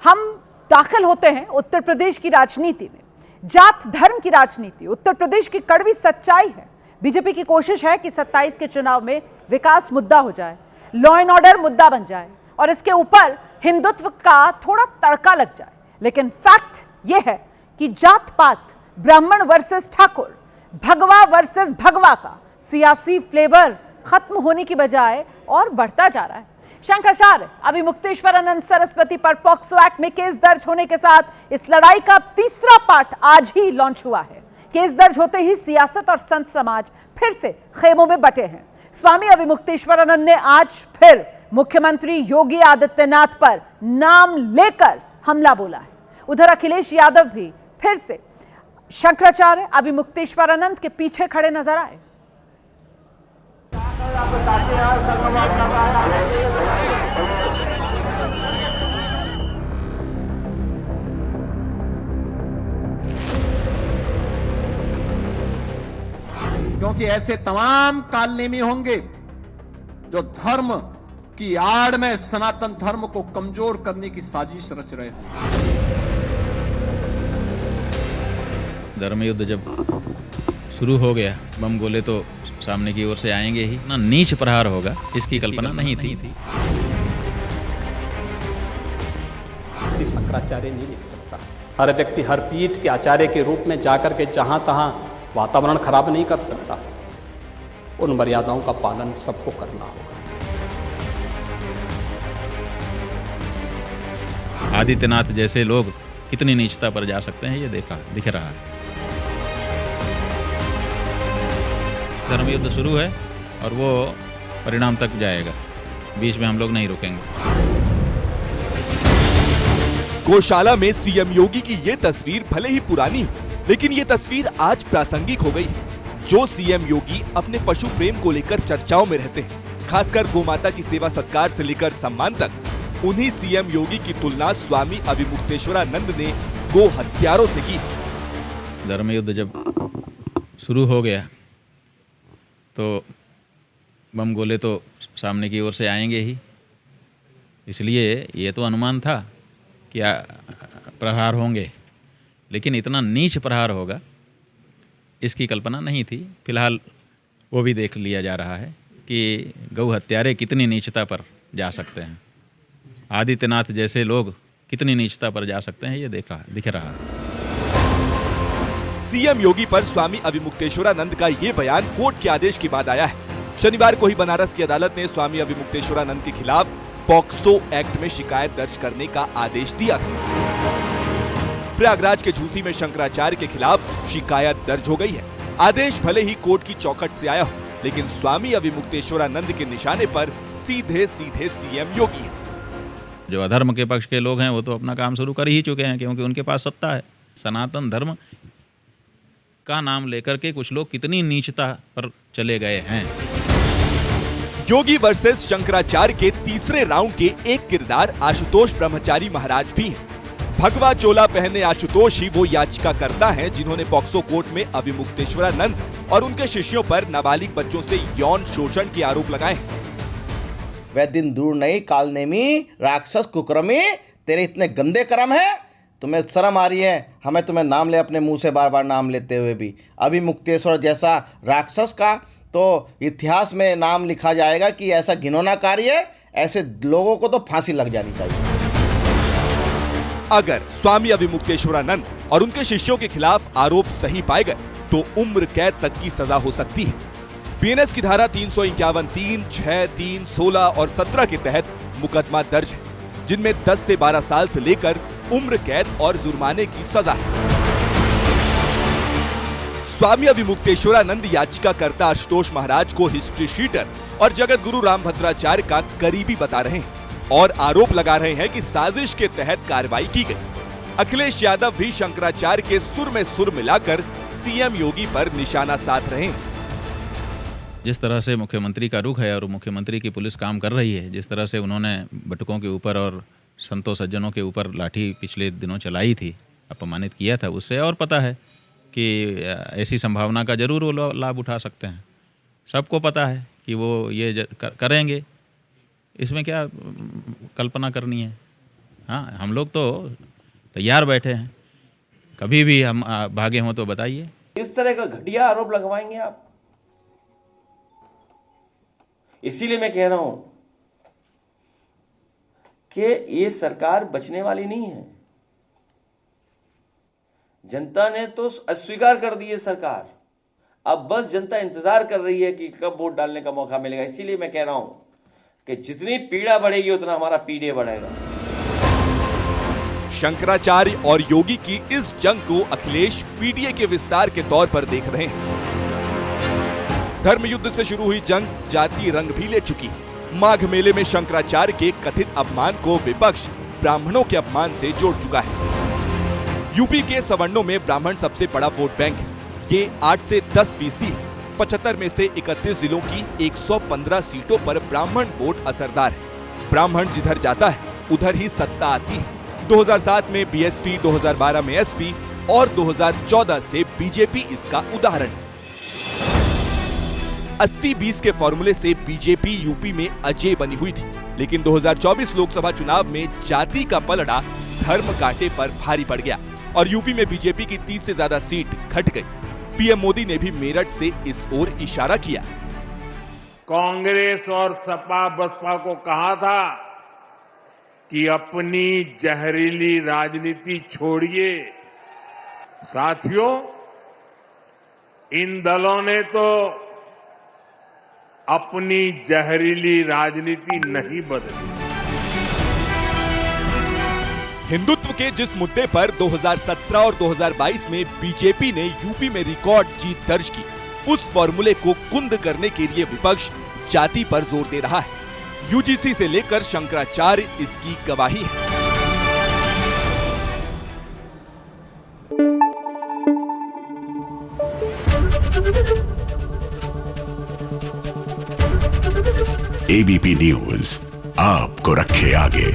हम दाखिल होते हैं उत्तर प्रदेश की राजनीति में। जात धर्म की राजनीति उत्तर प्रदेश की कड़वी सच्चाई है। बीजेपी की कोशिश है कि 27 के चुनाव में विकास मुद्दा हो जाए, लॉ एंड ऑर्डर मुद्दा बन जाए और इसके ऊपर हिंदुत्व का थोड़ा तड़का लग जाए। लेकिन फैक्ट यह है कि जात पात, ब्राह्मण वर्सेस ठाकुर, भगवा वर्सेस भगवा का सियासी फ्लेवर खत्म होने की बजाय और बढ़ता जा रहा है। शंकराचार्य अभिमुक्तेश्वरानंद सरस्वती पर पॉक्सो एक्ट में केस दर्ज होने के साथ इस लड़ाई का तीसरा पार्ट आज ही लॉन्च हुआ है। केस दर्ज होते ही सियासत और संत समाज फिर से खेमों में बटे हैं। स्वामी अभिमुक्तेश्वरानंद ने आज फिर मुख्यमंत्री योगी आदित्यनाथ पर नाम लेकर हमला बोला है। उधर अखिलेश यादव भी फिर से शंकराचार्य अभिमुक्तेश्वरानंद के पीछे खड़े नजर आए। क्योंकि ऐसे तमाम कालनेमी होंगे जो धर्म की आड़ में सनातन धर्म को कमजोर करने की साजिश रच रहे हैं। धर्म युद्ध जब शुरू हो गया, बम गोले तो सामने की ओर से आएंगे ही ना। नीच प्रहार होगा, इसकी कल्पना नहीं थी। शंकराचार्य नहीं लिख सकता। हर व्यक्ति हर पीठ के आचार्य के रूप में जाकर के जहां तहां वातावरण खराब नहीं कर सकता। उन मर्यादाओं का पालन सबको करना होगा। आदित्यनाथ जैसे लोग कितनी नीचता पर जा सकते हैं, ये दिख रहा है। धर्म युद्ध शुरू है और वो परिणाम तक जाएगा। बीच में हम लोग नहीं रुकेंगे। गौशाला में सीएम योगी की ये तस्वीर भले ही पुरानी हो, लेकिन ये तस्वीर आज प्रासंगिक हो गई है। जो सीएम योगी अपने पशु प्रेम को लेकर चर्चाओं में रहते हैं, खासकर गोमाता की सेवा सत्कार से लेकर सम्मान तक, उन्हीं सीएम योगी की तुलना स्वामी अभिमुक्तेश्वरानंद ने गो हत्यारों से की। धर्म युद्ध जब शुरू हो गया तो बम गोले तो सामने की ओर से आएंगे ही, इसलिए ये तो अनुमान था कि प्रहार होंगे, लेकिन इतना नीच प्रहार होगा इसकी कल्पना नहीं थी। फिलहाल वो भी देख लिया जा रहा है कि गौ हत्यारे कितनी नीचता पर जा सकते हैं। आदित्यनाथ जैसे लोग कितनी नीचता पर जा सकते हैं, ये दिख रहा है। सीएम योगी पर स्वामी अभिमुक्तेश्वरानंद का ये बयान कोर्ट के आदेश के बाद आया है। शनिवार को ही बनारस की अदालत ने स्वामी अभिमुक्तेश्वरानंद के खिलाफ पॉक्सो एक्ट में शिकायत दर्ज करने का आदेश दिया था। प्रयागराज के झूसी में शंकराचार्य के खिलाफ शिकायत दर्ज हो गई है। आदेश भले ही कोर्ट की चौखट से आया हो, लेकिन स्वामी अभिमुक्तेश्वरानंद के निशाने पर सीधे सीएम योगी है। जो अधर्म के पक्ष के लोग हैं वो तो अपना काम शुरू कर ही चुके हैं, क्योंकि उनके पास सत्ता है। सनातन धर्म का नाम लेकर के कुछ लोग कितनी नीचता पर चले गए हैं। योगी वर्सेस शंकराचार्य के तीसरे राउंड के एक किरदार आशुतोष ब्रह्मचारी महाराज भी हैं। भगवा चोला पहने आशुतोष ही वो याचिकाकर्ता हैं जिन्होंने पॉक्सो कोर्ट में अभिमुक्तेश्वरानंद और उनके शिष्यों पर नाबालिग बच्चों से यौन शोषण के आरोप लगाए हैं। वह दिन दूर नहीं कालनेमी, राक्षस कुकर्मी, तेरे इतने गंदे कर्म है, तुम्हें शर्म आ रही है? हमें तुम्हें नाम ले अपने मुंह से बार बार नाम लेते हुए भी। अभिमुक्तेश्वर जैसा राक्षस का तो इतिहास में नाम लिखा जाएगा कि ऐसा घिनौना कार्य है। ऐसे लोगों को तो फांसी लग जानी चाहिए। अगर स्वामी अभिमुक्तेश्वरानंद और उनके शिष्यों के खिलाफ आरोप सही पाए गए तो उम्र कैद तक की सजा हो सकती है। बीएनएस की धारा 351, 3, 6, 3, 16 और 17 के तहत मुकदमा दर्ज है, जिनमें 10 से 12 साल से लेकर उम्र कैद और जुर्माने की सजा है। स्वामी अभिमुक्तेश्वरानंद याचिकाकर्ता आशुतोष महाराज को हिस्ट्री शीटर और जगत गुरु रामभद्राचार्य का करीबी बता रहे हैं और आरोप लगा रहे हैं कि साजिश के तहत कार्रवाई की गई। अखिलेश यादव भी शंकराचार्य के सुर में सुर मिलाकर सीएम योगी पर निशाना साध रहे हैं। जिस तरह से मुख्यमंत्री का रुख है और मुख्यमंत्री की पुलिस काम कर रही है, जिस तरह से उन्होंने बटुकों के ऊपर और संतों सज्जनों के ऊपर लाठी पिछले दिनों चलाई थी, अपमानित किया था, उससे और पता है कि ऐसी संभावना का जरूर वो लाभ उठा सकते हैं। सबको पता है कि वो ये करेंगे। इसमें क्या कल्पना करनी है। हाँ, हम लोग तो तैयार बैठे हैं, कभी भी हम भागे हों तो बताइए। इस तरह का घटिया आरोप लगवाएंगे आप? इसीलिए मैं कह रहा हूं कि ये सरकार बचने वाली नहीं है। जनता ने तो अस्वीकार कर दी है सरकार, अब बस जनता इंतजार कर रही है कि कब वोट डालने का मौका मिलेगा। इसीलिए मैं कह रहा हूं कि जितनी पीड़ा बढ़ेगी उतना हमारा पीडे बढ़ेगा। शंकराचार्य और योगी की इस जंग को अखिलेश पीडीए के विस्तार के तौर पर देख रहे हैं। धर्म युद्ध से शुरू हुई जंग जाति रंग भी ले चुकी। माघ मेले में शंकराचार्य के कथित अपमान को विपक्ष ब्राह्मणों के अपमान से जोड़ चुका है। यूपी के सवर्णों में ब्राह्मण सबसे बड़ा वोट बैंक है। ये 8 से 10% है। 75 में से 31 जिलों की 115 सीटों पर ब्राह्मण वोट असरदार है। ब्राह्मण जिधर जाता है उधर ही सत्ता आती है। 2007 में बीएसपी, 2012 में एसपी और 2014 से बीजेपी इसका उदाहरण है। 80-20 के फॉर्मूले से बीजेपी यूपी में अजय बनी हुई थी, लेकिन 2024 लोकसभा चुनाव में जाति का पलड़ा धर्म कांटे पर भारी पड़ गया और यूपी में बीजेपी की 30 से ज्यादा सीट घट गई। पीएम मोदी ने भी मेरठ से इस ओर इशारा किया। कांग्रेस और सपा बसपा को कहा था कि अपनी जहरीली राजनीति छोड़िए। साथियों, इन दलों ने तो अपनी जहरीली राजनीति नहीं बदली। हिंदुत्व के जिस मुद्दे पर 2017 और 2022 में बीजेपी ने यूपी में रिकॉर्ड जीत दर्ज की, उस फॉर्मूले को कुंद करने के लिए विपक्ष जाति पर जोर दे रहा है। यूजीसी से लेकर शंकराचार्य इसकी गवाही है। एबीपी न्यूज आपको रखे आगे।